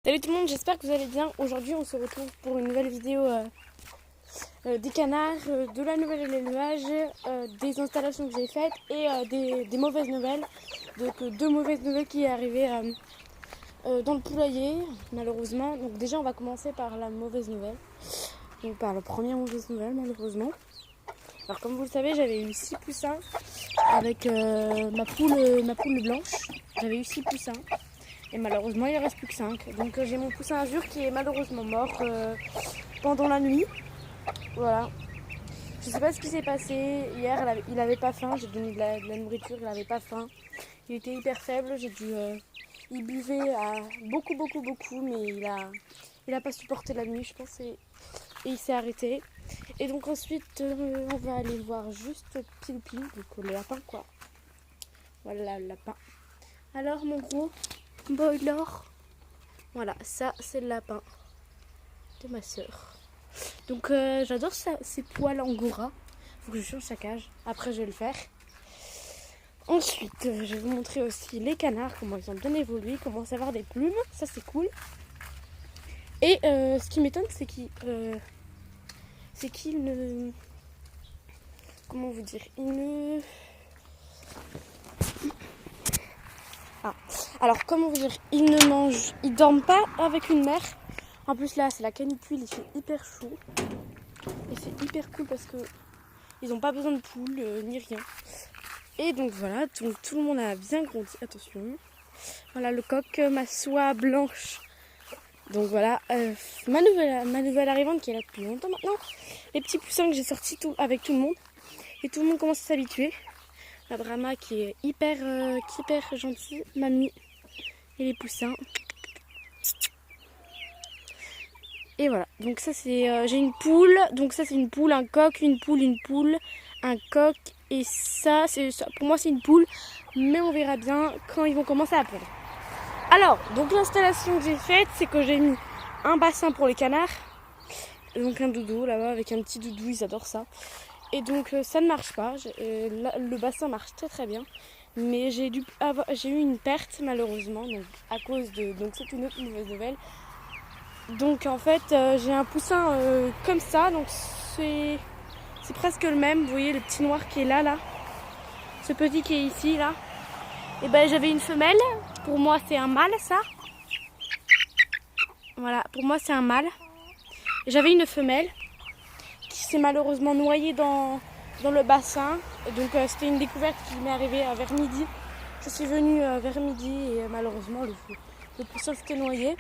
Salut tout le monde, j'espère que vous allez bien. Aujourd'hui on se retrouve pour une nouvelle vidéo des canards, de la nouvelle élevage, des installations que j'ai faites et des mauvaises nouvelles. Donc deux mauvaises nouvelles qui est arrivées dans le poulailler malheureusement. Donc déjà on va commencer par la mauvaise nouvelle. Donc par la première mauvaise nouvelle malheureusement. Alors comme vous le savez, j'avais eu 6 poussins avec ma poule blanche. J'avais eu 6 poussins. Et malheureusement, il ne reste plus que 5. Donc j'ai mon poussin azur qui est malheureusement mort pendant la nuit. Voilà. Je ne sais pas ce qui s'est passé. Hier, il n'avait pas faim. J'ai donné de la nourriture, il n'avait pas faim. Il était hyper faible. Il buvait beaucoup, mais il a pas supporté la nuit, je pense. Et il s'est arrêté. Et donc ensuite, on va aller voir juste Pile, donc le lapin, quoi. Voilà, le lapin. Alors, mon gros boiler. Voilà, ça c'est le lapin de ma soeur. Donc j'adore ces poils angora. Faut que je change sa cage. Après je vais le faire. Ensuite je vais vous montrer aussi les canards, comment ils ont bien évolué, comment à avoir des plumes. Ça c'est cool. Et ce qui m'étonne c'est qu'ils ne... Comment vous dire? Alors comment vous dire, ils dorment pas avec une mère. En plus là c'est la canicule, il fait hyper chaud. Et c'est hyper cool parce que ils n'ont pas besoin de poule ni rien. Et donc voilà, tout le monde a bien grandi, attention. Voilà le coq, ma soie blanche. Donc voilà, ma nouvelle arrivante qui est là depuis longtemps maintenant. Les petits poussins que j'ai sortis avec tout le monde. Et tout le monde commence à s'habituer. La Brahma qui est hyper gentille, mamie. Et les poussins. Et voilà, donc ça c'est, j'ai une poule, donc ça c'est une poule, un coq, une poule, un coq, et ça, pour moi c'est une poule, mais on verra bien quand ils vont commencer à pondre. Alors, donc l'installation que j'ai faite, c'est que j'ai mis un bassin pour les canards, donc un doudou là-bas avec un petit doudou, ils adorent ça. Et donc ça ne marche pas, le bassin marche très bien, mais j'ai eu une perte malheureusement, donc à cause de, donc c'est une autre mauvaise nouvelle. Donc en fait j'ai un poussin comme ça, donc c'est presque le même. Vous voyez le petit noir qui est là, ce petit qui est ici là. Et ben j'avais une femelle, pour moi c'est un mâle ça. Voilà, pour moi c'est un mâle. J'avais une femelle qui s'est malheureusement noyée dans le bassin. Donc c'était une découverte qui m'est arrivée vers midi. Je suis venue vers midi et malheureusement le poussin s'était noyé.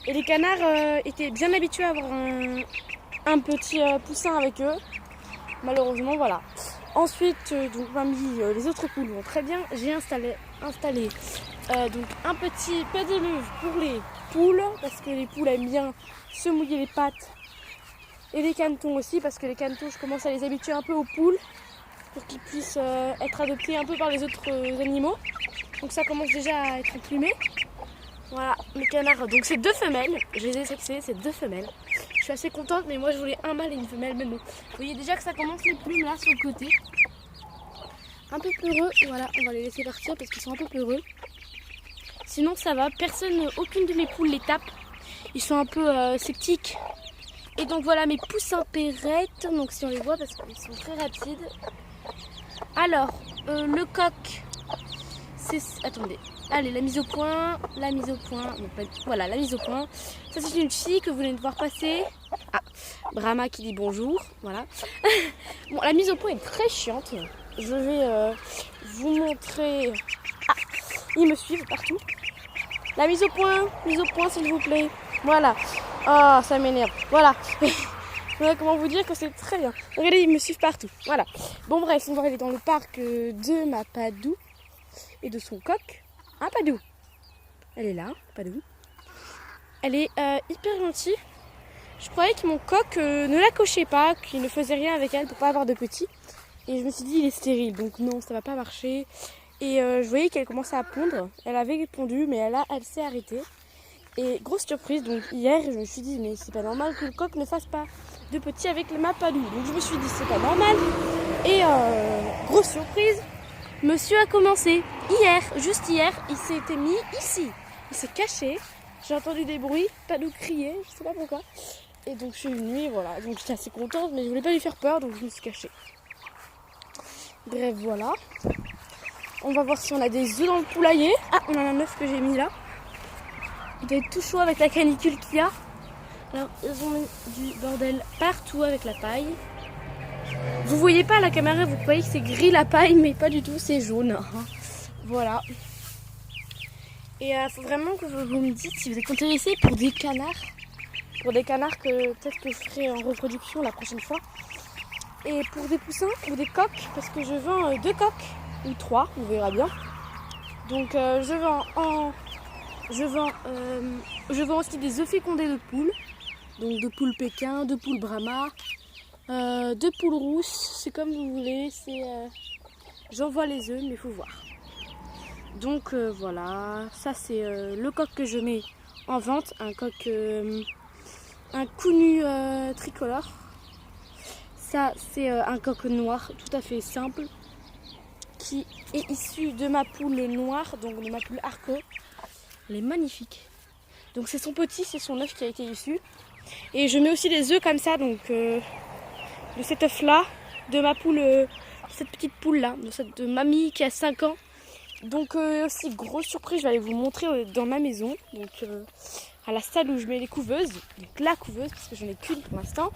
Et les canards étaient bien habitués à avoir un petit poussin avec eux. Malheureusement, voilà. Ensuite, donc mamie, les autres poules vont très bien. J'ai installé donc un petit pédiluve pour les poules, parce que les poules aiment bien se mouiller les pattes. Et les canetons aussi, parce que les canetons, je commence à les habituer un peu aux poules, pour qu'ils puissent être adoptés un peu par les autres animaux. Donc ça commence déjà à être plumé. Voilà, les canards, donc c'est 2 femelles, je les ai sexées, c'est 2 femelles. Je suis assez contente, mais moi je voulais un mâle et une femelle, mais bon. Vous voyez déjà que ça commence les plumes là sur le côté. Un peu peureux, voilà, on va les laisser partir parce qu'ils sont un peu peureux. Sinon ça va, aucune de mes poules les tape. Ils sont un peu sceptiques. Et donc voilà mes poussins perrettes, donc si on les voit parce qu'ils sont très rapides. Alors, le coq, c'est... Attendez. Allez, la mise au point. Voilà, la mise au point. Ça, c'est une fille que vous venez de voir passer. Ah, Brahma qui dit bonjour. Voilà. Bon, la mise au point est très chiante. Je vais vous montrer. Ah, ils me suivent partout. La mise au point, s'il vous plaît. Voilà. Oh, ça m'énerve. Voilà. Comment vous dire que c'est très bien. Regardez, ils me suivent partout. Voilà. Bon, bref, on va aller dans le parc de ma Padou et de son coq. Ah, Padou. Elle est là, Padou. Elle est hyper gentille. Je croyais que mon coq ne la cochait pas, qu'il ne faisait rien avec elle pour pas avoir de petits. Et je me suis dit, il est stérile, donc non, ça va pas marcher. Et je voyais qu'elle commençait à pondre. Elle avait pondu, mais elle s'est arrêtée. Et grosse surprise, donc hier, je me suis dit, mais c'est pas normal que le coq ne fasse pas de petits avec ma Padou. Donc je me suis dit, c'est pas normal. Et grosse surprise. Monsieur a commencé hier, juste hier, il s'était mis ici. Il s'est caché J'ai entendu des bruits, pas de crier, je sais pas pourquoi. Et donc je suis venue, et voilà. Donc j'étais assez contente, mais je voulais pas lui faire peur, donc je me suis cachée. Bref, voilà. On va voir si on a des œufs dans le poulailler. Ah, on en a un œuf que j'ai mis là. Il doit être tout chaud avec la canicule qu'il y a. Alors, ils ont mis du bordel partout avec la paille. Vous voyez pas à la caméra, vous croyez que c'est gris la paille, mais pas du tout, c'est jaune. Voilà. Et il faut vraiment que vous me dites si vous êtes intéressés pour des canards. Pour des canards que peut-être que je ferai en reproduction la prochaine fois. Et pour des poussins ou des coqs, parce que je vends 2 coqs ou 3, on verra bien. Donc je vends aussi des œufs fécondés de poules. Donc de poules Pékin, de poules Brahma, de poules rousses, c'est comme vous voulez. J'envoie les œufs, mais il faut voir. Donc voilà, ça c'est le coq que je mets en vente, un coq, un Cou-Nu tricolore. Ça c'est un coq noir tout à fait simple qui est issu de ma poule noire, donc de ma poule Arco. Elle est magnifique. Donc c'est son petit, c'est son œuf qui a été issu. Et je mets aussi des œufs comme ça, donc de cet œuf là, de ma poule, cette petite poule là, de mamie qui a 5 ans. Donc aussi grosse surprise, je vais aller vous montrer dans ma maison, donc à la salle où je mets les couveuses, donc la couveuse parce que j'en ai qu'une pour l'instant.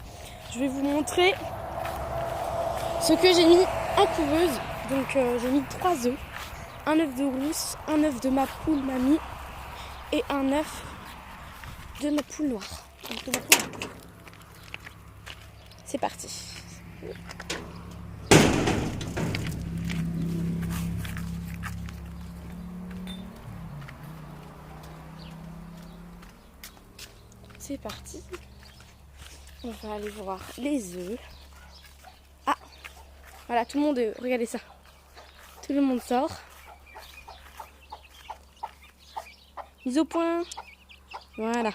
Je vais vous montrer ce que j'ai mis en couveuse. Donc j'ai mis 3 œufs, un œuf de rousse, un œuf de ma poule mamie et un œuf de ma poule noire. C'est parti. C'est parti. On va aller voir les œufs. Ah, voilà, tout le monde, regardez ça. Tout le monde sort. Mise au point. Voilà.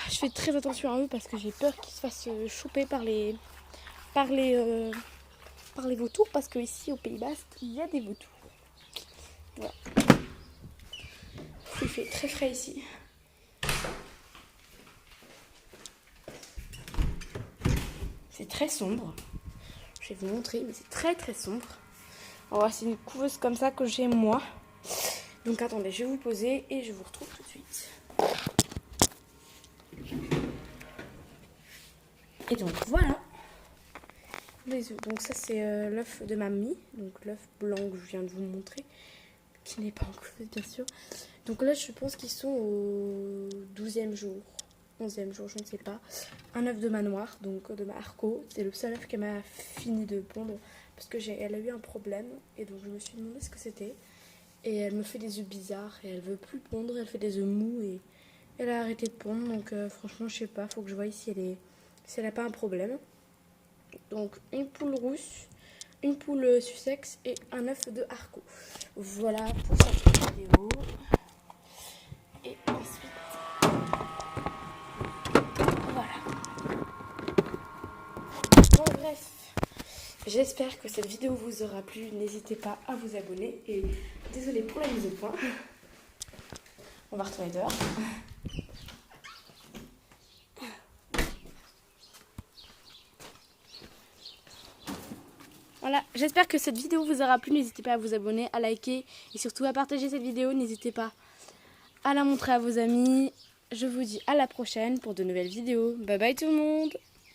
Je fais très attention à eux parce que j'ai peur qu'ils se fassent choper par les vautours, parce que ici au Pays Basque il y a des vautours. Voilà. Il fait très frais ici. C'est très sombre. Je vais vous montrer, mais c'est très très sombre. Alors, c'est une couveuse comme ça que j'ai moi. Donc attendez, je vais vous poser et je vous retrouve tout de suite. Et donc voilà les œufs. Donc ça c'est l'œuf de mamie, donc l'œuf blanc que je viens de vous montrer, qui n'est pas en couveuse bien sûr. Donc là je pense qu'ils sont au 12e jour, 11e jour, je ne sais pas. Un œuf de ma noire, donc de ma Arco, c'est le seul œuf qu'elle m'a fini de pondre parce que elle a eu un problème et donc je me suis demandé ce que c'était. Et elle me fait des œufs bizarres et elle veut plus pondre, elle fait des œufs mous et elle a arrêté de pondre. Donc franchement je sais pas, faut que je voie si elle n'a pas un problème. Donc une poule rousse, une poule Sussex et un œuf de Arco. Voilà pour cette vidéo. Et ensuite, voilà. Bon bref, j'espère que cette vidéo vous aura plu. N'hésitez pas à vous abonner. Et désolée pour la mise au point. On va retourner dehors. Voilà, j'espère que cette vidéo vous aura plu. N'hésitez pas à vous abonner, à liker et surtout à partager cette vidéo. N'hésitez pas à la montrer à vos amis. Je vous dis à la prochaine pour de nouvelles vidéos. Bye bye tout le monde!